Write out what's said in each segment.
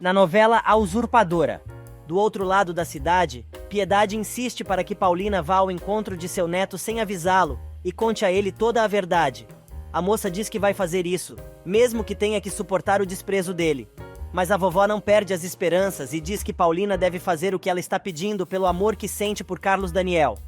Na novela A Usurpadora, do outro lado da cidade, Piedade insiste para que Paulina vá ao encontro de seu neto sem avisá-lo e conte a ele toda a verdade. A moça diz que vai fazer isso, mesmo que tenha que suportar o desprezo dele. Mas a vovó não perde as esperanças e diz que Paulina deve fazer o que ela está pedindo pelo amor que sente por Carlos Daniel.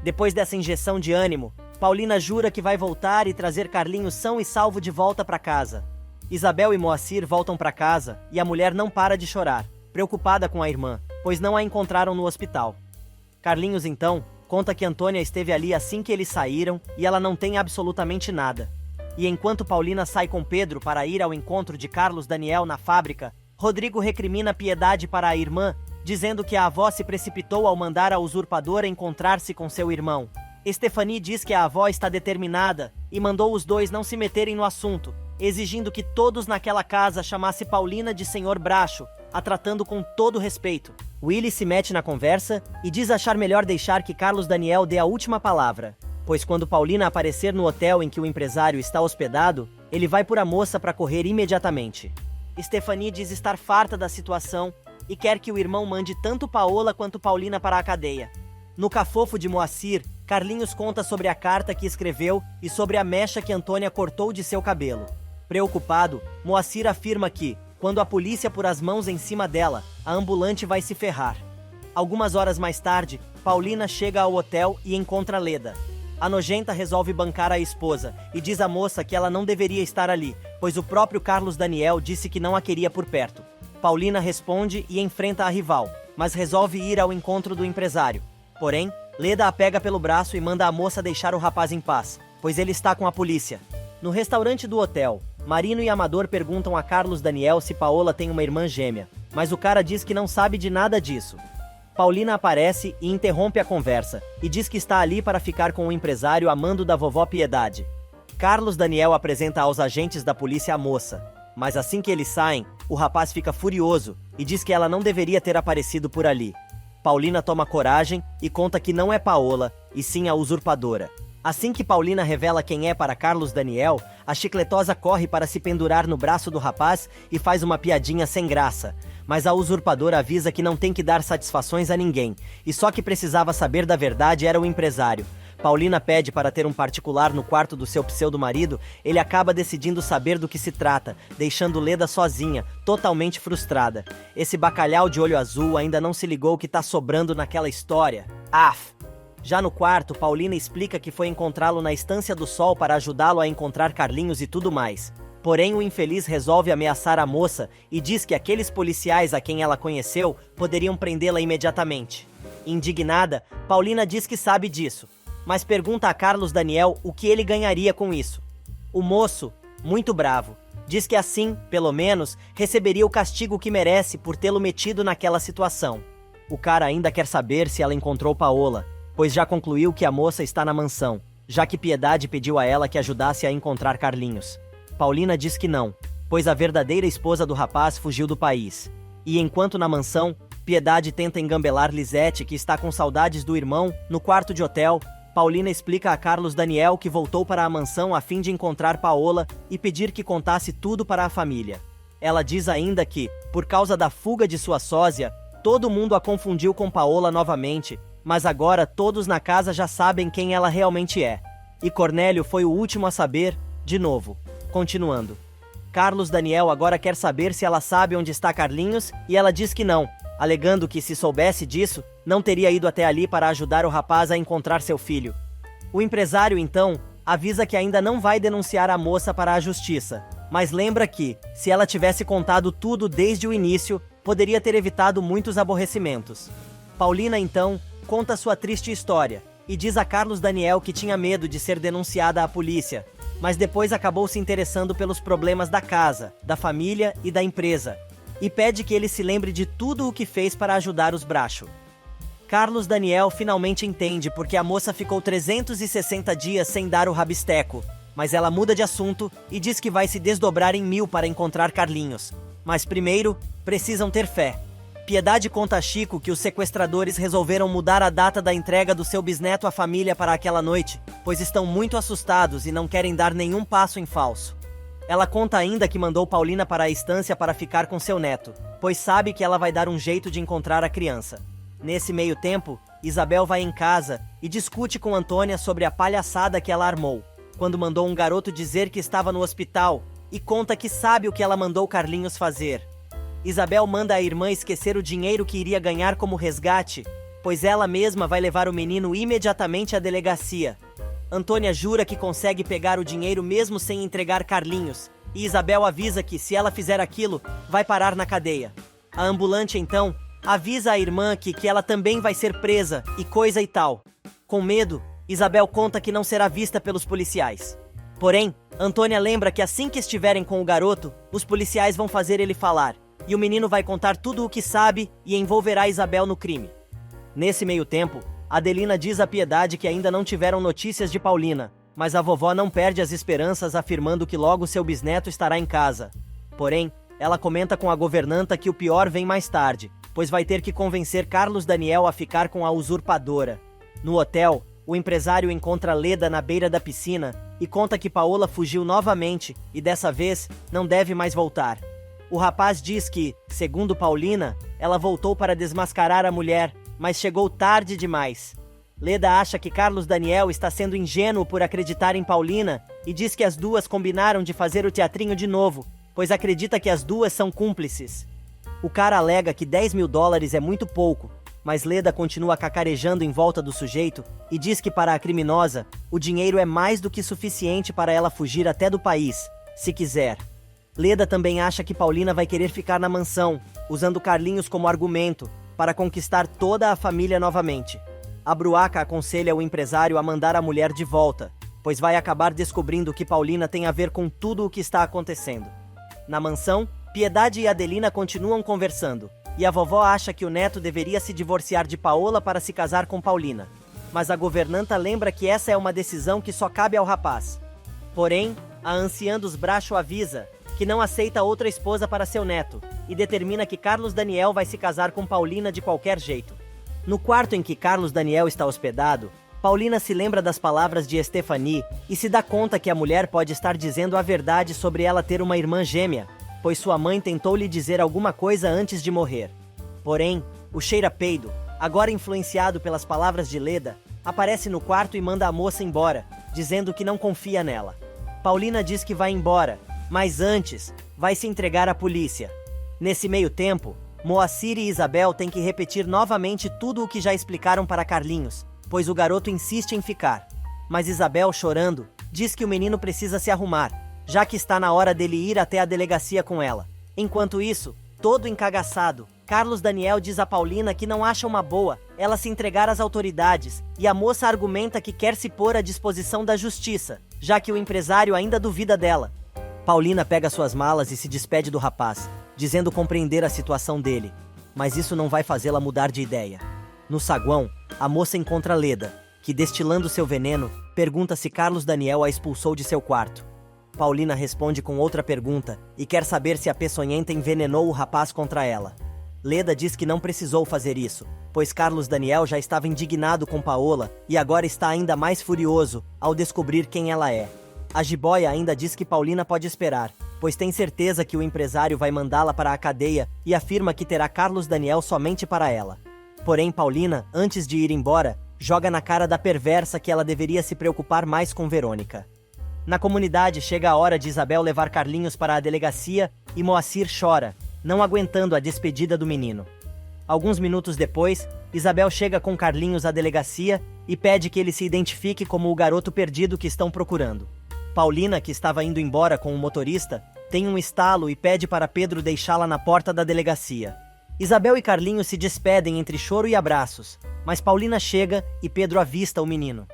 Depois dessa injeção de ânimo, Paulina jura que vai voltar e trazer Carlinhos são e salvo de volta para casa. Isabel e Moacir voltam para casa e a mulher não para de chorar, preocupada com a irmã, pois não a encontraram no hospital. Carlinhos, então, conta que Antônia esteve ali assim que eles saíram e ela não tem absolutamente nada. E enquanto Paulina sai com Pedro para ir ao encontro de Carlos Daniel na fábrica, Rodrigo recrimina Piedade para a irmã, dizendo que a avó se precipitou ao mandar a usurpadora encontrar-se com seu irmão. Stephanie diz que a avó está determinada e mandou os dois não se meterem no assunto, exigindo que todos naquela casa chamassem Paulina de Senhor Bracho, a tratando com todo respeito. Willy se mete na conversa e diz achar melhor deixar que Carlos Daniel dê a última palavra, pois quando Paulina aparecer no hotel em que o empresário está hospedado, ele vai por a moça para correr imediatamente. Stephanie diz estar farta da situação e quer que o irmão mande tanto Paola quanto Paulina para a cadeia. No cafofo de Moacir, Carlinhos conta sobre a carta que escreveu e sobre a mecha que Antônia cortou de seu cabelo. Preocupado, Moacir afirma que, quando a polícia pôr as mãos em cima dela, a ambulante vai se ferrar. Algumas horas mais tarde, Paulina chega ao hotel e encontra Leda. A nojenta resolve bancar a esposa e diz à moça que ela não deveria estar ali, pois o próprio Carlos Daniel disse que não a queria por perto. Paulina responde e enfrenta a rival, mas resolve ir ao encontro do empresário. Porém, Leda a pega pelo braço e manda a moça deixar o rapaz em paz, pois ele está com a polícia. No restaurante do hotel, Marino e Amador perguntam a Carlos Daniel se Paola tem uma irmã gêmea, mas o cara diz que não sabe de nada disso. Paulina aparece e interrompe a conversa, e diz que está ali para ficar com o empresário a mando da vovó Piedade. Carlos Daniel apresenta aos agentes da polícia a moça, mas assim que eles saem, o rapaz fica furioso e diz que ela não deveria ter aparecido por ali. Paulina toma coragem e conta que não é Paola, e sim a usurpadora. Assim que Paulina revela quem é para Carlos Daniel, a chicletosa corre para se pendurar no braço do rapaz e faz uma piadinha sem graça. Mas a usurpadora avisa que não tem que dar satisfações a ninguém, e só que precisava saber da verdade era o empresário. Paulina pede para ter um particular no quarto do seu pseudo-marido, ele acaba decidindo saber do que se trata, deixando Leda sozinha, totalmente frustrada. Esse bacalhau de olho azul ainda não se ligou que tá sobrando naquela história. Af! Já no quarto, Paulina explica que foi encontrá-lo na Estância do Sol para ajudá-lo a encontrar Carlinhos e tudo mais. Porém, o infeliz resolve ameaçar a moça e diz que aqueles policiais a quem ela conheceu poderiam prendê-la imediatamente. Indignada, Paulina diz que sabe disso, mas pergunta a Carlos Daniel o que ele ganharia com isso. O moço, muito bravo, diz que assim, pelo menos, receberia o castigo que merece por tê-lo metido naquela situação. O cara ainda quer saber se ela encontrou Paola, pois já concluiu que a moça está na mansão, já que Piedade pediu a ela que ajudasse a encontrar Carlinhos. Paulina diz que não, pois a verdadeira esposa do rapaz fugiu do país. E enquanto na mansão, Piedade tenta engambelar Lisete, que está com saudades do irmão, no quarto de hotel, Paulina explica a Carlos Daniel que voltou para a mansão a fim de encontrar Paola e pedir que contasse tudo para a família. Ela diz ainda que, por causa da fuga de sua sósia, todo mundo a confundiu com Paola novamente, mas agora todos na casa já sabem quem ela realmente é. E Cornélio foi o último a saber, de novo. Continuando. Carlos Daniel agora quer saber se ela sabe onde está Carlinhos e ela diz que não, alegando que se soubesse disso, não teria ido até ali para ajudar o rapaz a encontrar seu filho. O empresário, então, avisa que ainda não vai denunciar a moça para a justiça, mas lembra que, se ela tivesse contado tudo desde o início, poderia ter evitado muitos aborrecimentos. Paulina, então, conta sua triste história e diz a Carlos Daniel que tinha medo de ser denunciada à polícia, mas depois acabou se interessando pelos problemas da casa, da família e da empresa, e pede que ele se lembre de tudo o que fez para ajudar os Bracho. Carlos Daniel finalmente entende porque a moça ficou 360 dias sem dar o rabisteco, mas ela muda de assunto e diz que vai se desdobrar em 1000 para encontrar Carlinhos. Mas primeiro, precisam ter fé. Piedade conta a Chico que os sequestradores resolveram mudar a data da entrega do seu bisneto à família para aquela noite, pois estão muito assustados e não querem dar nenhum passo em falso. Ela conta ainda que mandou Paulina para a estância para ficar com seu neto, pois sabe que ela vai dar um jeito de encontrar a criança. Nesse meio tempo, Isabel vai em casa e discute com Antônia sobre a palhaçada que ela armou, quando mandou um garoto dizer que estava no hospital e conta que sabe o que ela mandou Carlinhos fazer. Isabel manda a irmã esquecer o dinheiro que iria ganhar como resgate, pois ela mesma vai levar o menino imediatamente à delegacia. Antônia jura que consegue pegar o dinheiro mesmo sem entregar Carlinhos, e Isabel avisa que, se ela fizer aquilo, vai parar na cadeia. A ambulante, então, avisa a irmã que ela também vai ser presa, e coisa e tal. Com medo, Isabel conta que não será vista pelos policiais. Porém, Antônia lembra que assim que estiverem com o garoto, os policiais vão fazer ele falar, e o menino vai contar tudo o que sabe e envolverá Isabel no crime. Nesse meio tempo, Adelina diz a Piedade que ainda não tiveram notícias de Paulina, mas a vovó não perde as esperanças, afirmando que logo seu bisneto estará em casa. Porém, ela comenta com a governanta que o pior vem mais tarde, pois vai ter que convencer Carlos Daniel a ficar com a usurpadora. No hotel, o empresário encontra Leda na beira da piscina e conta que Paola fugiu novamente e dessa vez não deve mais voltar. O rapaz diz que, segundo Paulina, ela voltou para desmascarar a mulher, mas chegou tarde demais. Leda acha que Carlos Daniel está sendo ingênuo por acreditar em Paulina e diz que as duas combinaram de fazer o teatrinho de novo, pois acredita que as duas são cúmplices. O cara alega que $10.000 é muito pouco, mas Leda continua cacarejando em volta do sujeito e diz que para a criminosa, o dinheiro é mais do que suficiente para ela fugir até do país, se quiser. Leda também acha que Paulina vai querer ficar na mansão, usando Carlinhos como argumento, para conquistar toda a família novamente. A Bruaca aconselha o empresário a mandar a mulher de volta, pois vai acabar descobrindo que Paulina tem a ver com tudo o que está acontecendo. Na mansão, Piedade e Adelina continuam conversando, e a vovó acha que o neto deveria se divorciar de Paola para se casar com Paulina. Mas a governanta lembra que essa é uma decisão que só cabe ao rapaz. Porém, a anciã dos Bracho avisa que não aceita outra esposa para seu neto, e determina que Carlos Daniel vai se casar com Paulina de qualquer jeito. No quarto em que Carlos Daniel está hospedado, Paulina se lembra das palavras de Stephanie e se dá conta que a mulher pode estar dizendo a verdade sobre ela ter uma irmã gêmea, pois sua mãe tentou lhe dizer alguma coisa antes de morrer. Porém, o cheira-peido, agora influenciado pelas palavras de Leda, aparece no quarto e manda a moça embora, dizendo que não confia nela. Paulina diz que vai embora, mas antes, vai se entregar à polícia. Nesse meio tempo, Moacir e Isabel têm que repetir novamente tudo o que já explicaram para Carlinhos, pois o garoto insiste em ficar. Mas Isabel, chorando, diz que o menino precisa se arrumar, já que está na hora dele ir até a delegacia com ela. Enquanto isso, todo encagaçado, Carlos Daniel diz a Paulina que não acha uma boa ela se entregar às autoridades, e a moça argumenta que quer se pôr à disposição da justiça, já que o empresário ainda duvida dela. Paulina pega suas malas e se despede do rapaz, dizendo compreender a situação dele, mas isso não vai fazê-la mudar de ideia. No saguão, a moça encontra Leda, que, destilando seu veneno, pergunta se Carlos Daniel a expulsou de seu quarto. Paulina responde com outra pergunta e quer saber se a peçonhenta envenenou o rapaz contra ela. Leda diz que não precisou fazer isso, pois Carlos Daniel já estava indignado com Paola e agora está ainda mais furioso ao descobrir quem ela é. A jiboia ainda diz que Paulina pode esperar, pois tem certeza que o empresário vai mandá-la para a cadeia e afirma que terá Carlos Daniel somente para ela. Porém, Paulina, antes de ir embora, joga na cara da perversa que ela deveria se preocupar mais com Verônica. Na comunidade chega a hora de Isabel levar Carlinhos para a delegacia e Moacir chora, não aguentando a despedida do menino. Alguns minutos depois, Isabel chega com Carlinhos à delegacia e pede que ele se identifique como o garoto perdido que estão procurando. Paulina, que estava indo embora com o motorista, tem um estalo e pede para Pedro deixá-la na porta da delegacia. Isabel e Carlinhos se despedem entre choro e abraços, mas Paulina chega e Pedro avista o menino.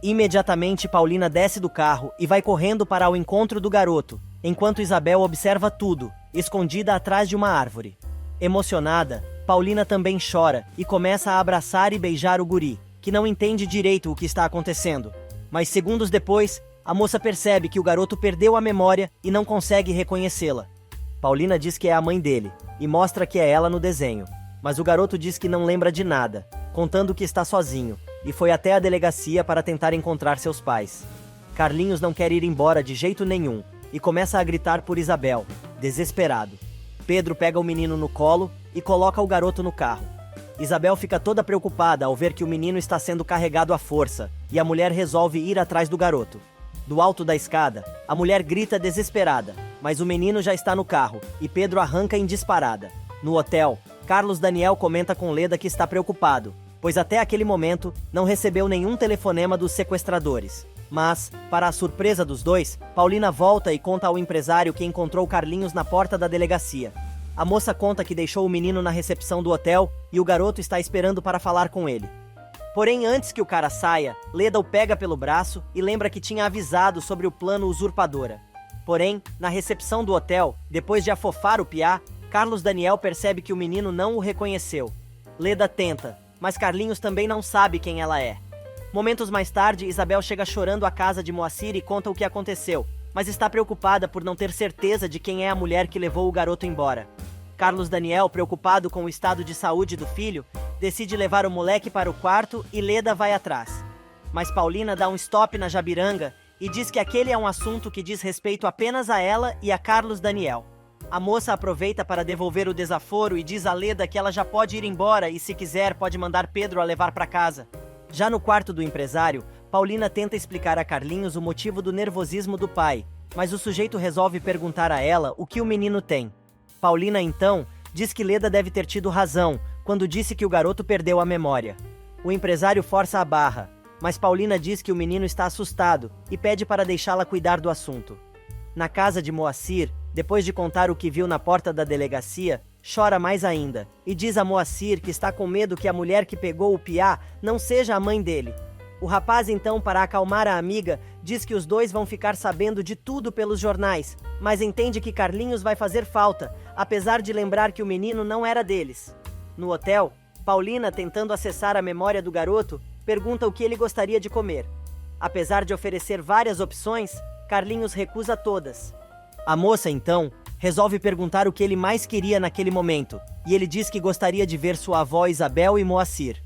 Imediatamente, Paulina desce do carro e vai correndo para o encontro do garoto, enquanto Isabel observa tudo, escondida atrás de uma árvore. Emocionada, Paulina também chora e começa a abraçar e beijar o guri, que não entende direito o que está acontecendo. Mas segundos depois, a moça percebe que o garoto perdeu a memória e não consegue reconhecê-la. Paulina diz que é a mãe dele e mostra que é ela no desenho, mas o garoto diz que não lembra de nada, contando que está sozinho, e foi até a delegacia para tentar encontrar seus pais. Carlinhos não quer ir embora de jeito nenhum, e começa a gritar por Isabel, desesperado. Pedro pega o menino no colo e coloca o garoto no carro. Isabel fica toda preocupada ao ver que o menino está sendo carregado à força, e a mulher resolve ir atrás do garoto. Do alto da escada, a mulher grita desesperada, mas o menino já está no carro, e Pedro arranca em disparada. No hotel, Carlos Daniel comenta com Leda que está preocupado, pois até aquele momento não recebeu nenhum telefonema dos sequestradores. Mas, para a surpresa dos dois, Paulina volta e conta ao empresário que encontrou Carlinhos na porta da delegacia. A moça conta que deixou o menino na recepção do hotel e o garoto está esperando para falar com ele. Porém, antes que o cara saia, Leda o pega pelo braço e lembra que tinha avisado sobre o plano Usurpadora. Porém, na recepção do hotel, depois de afofar o piá, Carlos Daniel percebe que o menino não o reconheceu. Leda tenta, mas Carlinhos também não sabe quem ela é. Momentos mais tarde, Isabel chega chorando à casa de Moacir e conta o que aconteceu, mas está preocupada por não ter certeza de quem é a mulher que levou o garoto embora. Carlos Daniel, preocupado com o estado de saúde do filho, decide levar o moleque para o quarto e Leda vai atrás. Mas Paulina dá um stop na Jabiranga e diz que aquele é um assunto que diz respeito apenas a ela e a Carlos Daniel. A moça aproveita para devolver o desaforo e diz a Leda que ela já pode ir embora e, se quiser, pode mandar Pedro a levar para casa. Já no quarto do empresário, Paulina tenta explicar a Carlinhos o motivo do nervosismo do pai, mas o sujeito resolve perguntar a ela o que o menino tem. Paulina, então, diz que Leda deve ter tido razão quando disse que o garoto perdeu a memória. O empresário força a barra, mas Paulina diz que o menino está assustado e pede para deixá-la cuidar do assunto. Na casa de Moacir, depois de contar o que viu na porta da delegacia, chora mais ainda e diz a Moacir que está com medo que a mulher que pegou o piá não seja a mãe dele. O rapaz, então, para acalmar a amiga, diz que os dois vão ficar sabendo de tudo pelos jornais, mas entende que Carlinhos vai fazer falta, apesar de lembrar que o menino não era deles. No hotel, Paulina, tentando acessar a memória do garoto, pergunta o que ele gostaria de comer. Apesar de oferecer várias opções, Carlinhos recusa todas. A moça, então, resolve perguntar o que ele mais queria naquele momento, e ele diz que gostaria de ver sua avó Isabel e Moacir.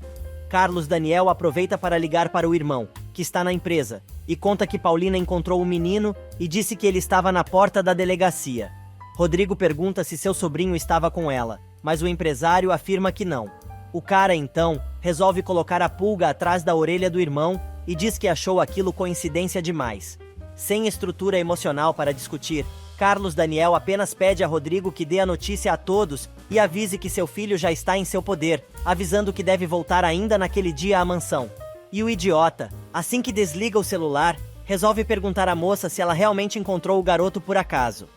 Carlos Daniel aproveita para ligar para o irmão, que está na empresa, e conta que Paulina encontrou o menino e disse que ele estava na porta da delegacia. Rodrigo pergunta se seu sobrinho estava com ela, mas o empresário afirma que não. O cara, então, resolve colocar a pulga atrás da orelha do irmão e diz que achou aquilo coincidência demais. Sem estrutura emocional para discutir, Carlos Daniel apenas pede a Rodrigo que dê a notícia a todos e avise que seu filho já está em seu poder, avisando que deve voltar ainda naquele dia à mansão. E o idiota, assim que desliga o celular, resolve perguntar à moça se ela realmente encontrou o garoto por acaso.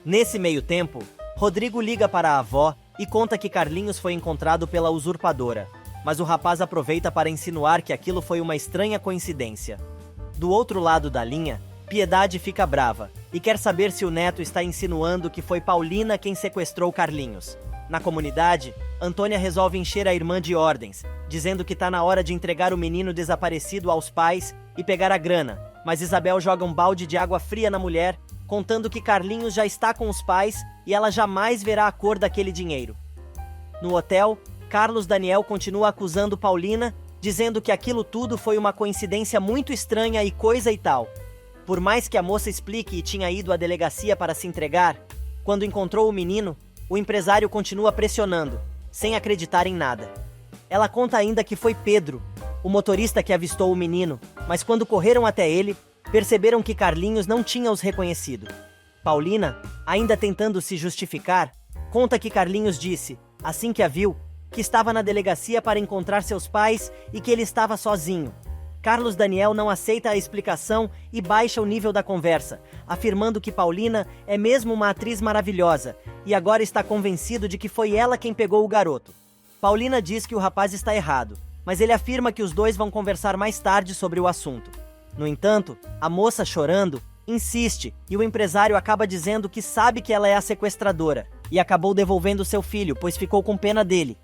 Nesse meio tempo, Rodrigo liga para a avó e conta que Carlinhos foi encontrado pela usurpadora, mas o rapaz aproveita para insinuar que aquilo foi uma estranha coincidência. Do outro lado da linha, Piedade fica brava e quer saber se o neto está insinuando que foi Paulina quem sequestrou Carlinhos. Na comunidade, Antônia resolve encher a irmã de ordens, dizendo que está na hora de entregar o menino desaparecido aos pais e pegar a grana, mas Isabel joga um balde de água fria na mulher, contando que Carlinhos já está com os pais e ela jamais verá a cor daquele dinheiro. No hotel, Carlos Daniel continua acusando Paulina, dizendo que aquilo tudo foi uma coincidência muito estranha e coisa e tal. Por mais que a moça explique e tinha ido à delegacia para se entregar, quando encontrou o menino, o empresário continua pressionando, sem acreditar em nada. Ela conta ainda que foi Pedro, o motorista que avistou o menino, mas quando correram até ele, perceberam que Carlinhos não tinha os reconhecido. Paulina, ainda tentando se justificar, conta que Carlinhos disse, assim que a viu, que estava na delegacia para encontrar seus pais e que ele estava sozinho. Carlos Daniel não aceita a explicação e baixa o nível da conversa, afirmando que Paulina é mesmo uma atriz maravilhosa e agora está convencido de que foi ela quem pegou o garoto. Paulina diz que o rapaz está errado, mas ele afirma que os dois vão conversar mais tarde sobre o assunto. No entanto, a moça, chorando, insiste e o empresário acaba dizendo que sabe que ela é a sequestradora e acabou devolvendo seu filho, pois ficou com pena dele.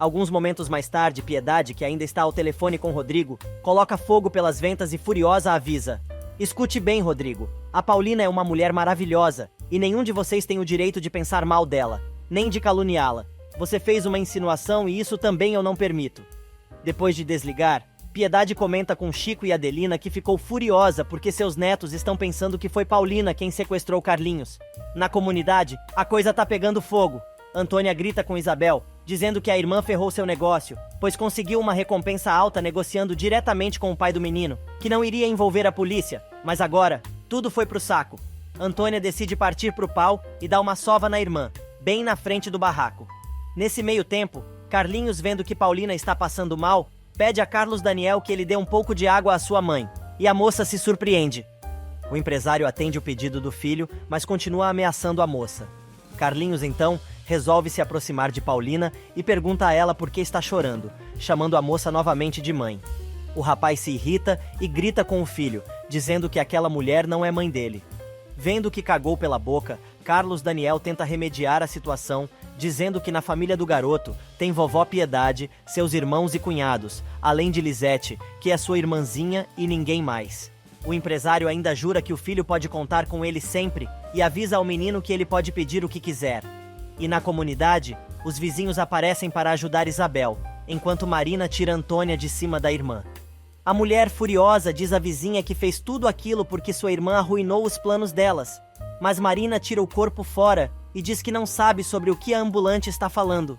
Alguns momentos mais tarde, Piedade, que ainda está ao telefone com Rodrigo, coloca fogo pelas ventas e furiosa avisa: "Escute bem, Rodrigo. A Paulina é uma mulher maravilhosa e nenhum de vocês tem o direito de pensar mal dela, nem de caluniá-la. Você fez uma insinuação e isso também eu não permito." Depois de desligar, Piedade comenta com Chico e Adelina que ficou furiosa porque seus netos estão pensando que foi Paulina quem sequestrou Carlinhos. Na comunidade, a coisa tá pegando fogo. Antônia grita com Isabel, dizendo que a irmã ferrou seu negócio, pois conseguiu uma recompensa alta negociando diretamente com o pai do menino, que não iria envolver a polícia, mas agora, tudo foi pro saco. Antônia decide partir pro pau e dá uma sova na irmã, bem na frente do barraco. Nesse meio tempo, Carlinhos, vendo que Paulina está passando mal, pede a Carlos Daniel que ele dê um pouco de água à sua mãe, e a moça se surpreende. O empresário atende o pedido do filho, mas continua ameaçando a moça. Carlinhos, então, resolve se aproximar de Paulina e pergunta a ela por que está chorando, chamando a moça novamente de mãe. O rapaz se irrita e grita com o filho, dizendo que aquela mulher não é mãe dele. Vendo que cagou pela boca, Carlos Daniel tenta remediar a situação, dizendo que na família do garoto tem vovó Piedade, seus irmãos e cunhados, além de Lisete, que é sua irmãzinha e ninguém mais. O empresário ainda jura que o filho pode contar com ele sempre e avisa ao menino que ele pode pedir o que quiser. E na comunidade, os vizinhos aparecem para ajudar Isabel, enquanto Marina tira Antônia de cima da irmã. A mulher, furiosa, diz à vizinha que fez tudo aquilo porque sua irmã arruinou os planos delas. Mas Marina tira o corpo fora e diz que não sabe sobre o que a ambulante está falando.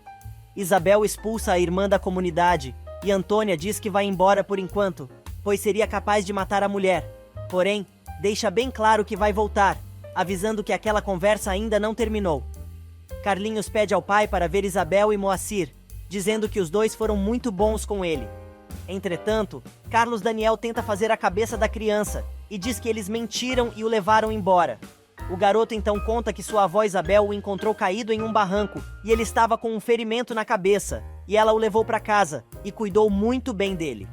Isabel expulsa a irmã da comunidade e Antônia diz que vai embora por enquanto, pois seria capaz de matar a mulher. Porém, deixa bem claro que vai voltar, avisando que aquela conversa ainda não terminou. Carlinhos pede ao pai para ver Isabel e Moacir, dizendo que os dois foram muito bons com ele. Entretanto, Carlos Daniel tenta fazer a cabeça da criança e diz que eles mentiram e o levaram embora. O garoto então conta que sua avó Isabel o encontrou caído em um barranco e ele estava com um ferimento na cabeça, e ela o levou para casa e cuidou muito bem dele.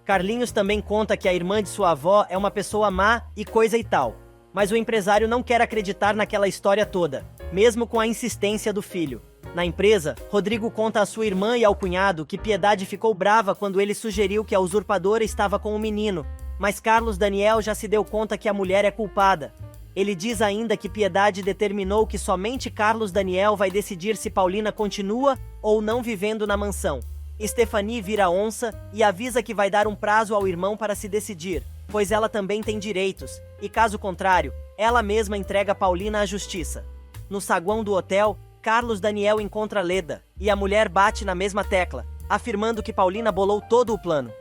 Carlinhos também conta que a irmã de sua avó é uma pessoa má e coisa e tal, mas o empresário não quer acreditar naquela história toda, mesmo com a insistência do filho. Na empresa, Rodrigo conta à sua irmã e ao cunhado que Piedade ficou brava quando ele sugeriu que a usurpadora estava com o menino, mas Carlos Daniel já se deu conta que a mulher é culpada. Ele diz ainda que Piedade determinou que somente Carlos Daniel vai decidir se Paulina continua ou não vivendo na mansão. Stephanie vira onça e avisa que vai dar um prazo ao irmão para se decidir, pois ela também tem direitos, e caso contrário, ela mesma entrega Paulina à justiça. No saguão do hotel, Carlos Daniel encontra Leda, e a mulher bate na mesma tecla, afirmando que Paulina bolou todo o plano.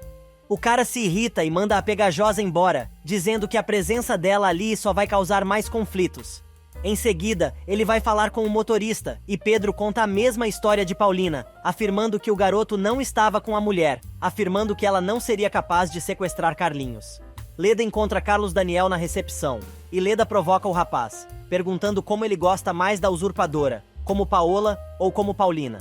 O cara se irrita e manda a pegajosa embora, dizendo que a presença dela ali só vai causar mais conflitos. Em seguida, ele vai falar com o motorista, e Pedro conta a mesma história de Paulina, afirmando que o garoto não estava com a mulher, afirmando que ela não seria capaz de sequestrar Carlinhos. Leda encontra Carlos Daniel na recepção, e Leda provoca o rapaz, perguntando como ele gosta mais da usurpadora, como Paola ou como Paulina.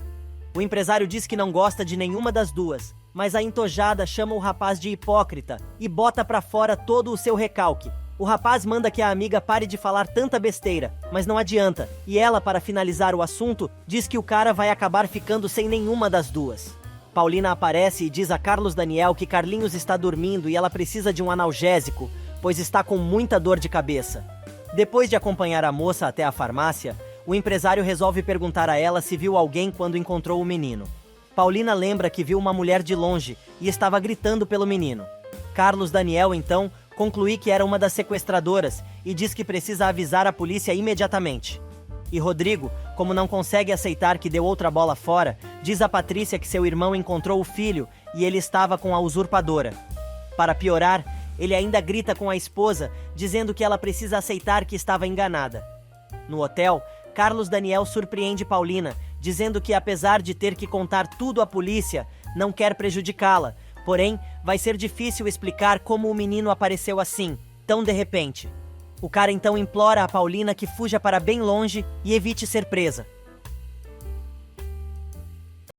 O empresário diz que não gosta de nenhuma das duas, mas a entojada chama o rapaz de hipócrita e bota pra fora todo o seu recalque. O rapaz manda que a amiga pare de falar tanta besteira, mas não adianta, e ela, para finalizar o assunto, diz que o cara vai acabar ficando sem nenhuma das duas. Paulina aparece e diz a Carlos Daniel que Carlinhos está dormindo e ela precisa de um analgésico, pois está com muita dor de cabeça. Depois de acompanhar a moça até a farmácia, o empresário resolve perguntar a ela se viu alguém quando encontrou o menino. Paulina lembra que viu uma mulher de longe e estava gritando pelo menino. Carlos Daniel, então, conclui que era uma das sequestradoras e diz que precisa avisar a polícia imediatamente. E Rodrigo, como não consegue aceitar que deu outra bola fora, diz a Patrícia que seu irmão encontrou o filho e ele estava com a usurpadora. Para piorar, ele ainda grita com a esposa, dizendo que ela precisa aceitar que estava enganada. No hotel, Carlos Daniel surpreende Paulina, dizendo que apesar de ter que contar tudo à polícia, não quer prejudicá-la, porém, vai ser difícil explicar como o menino apareceu assim, tão de repente. O cara então implora a Paulina que fuja para bem longe e evite ser presa.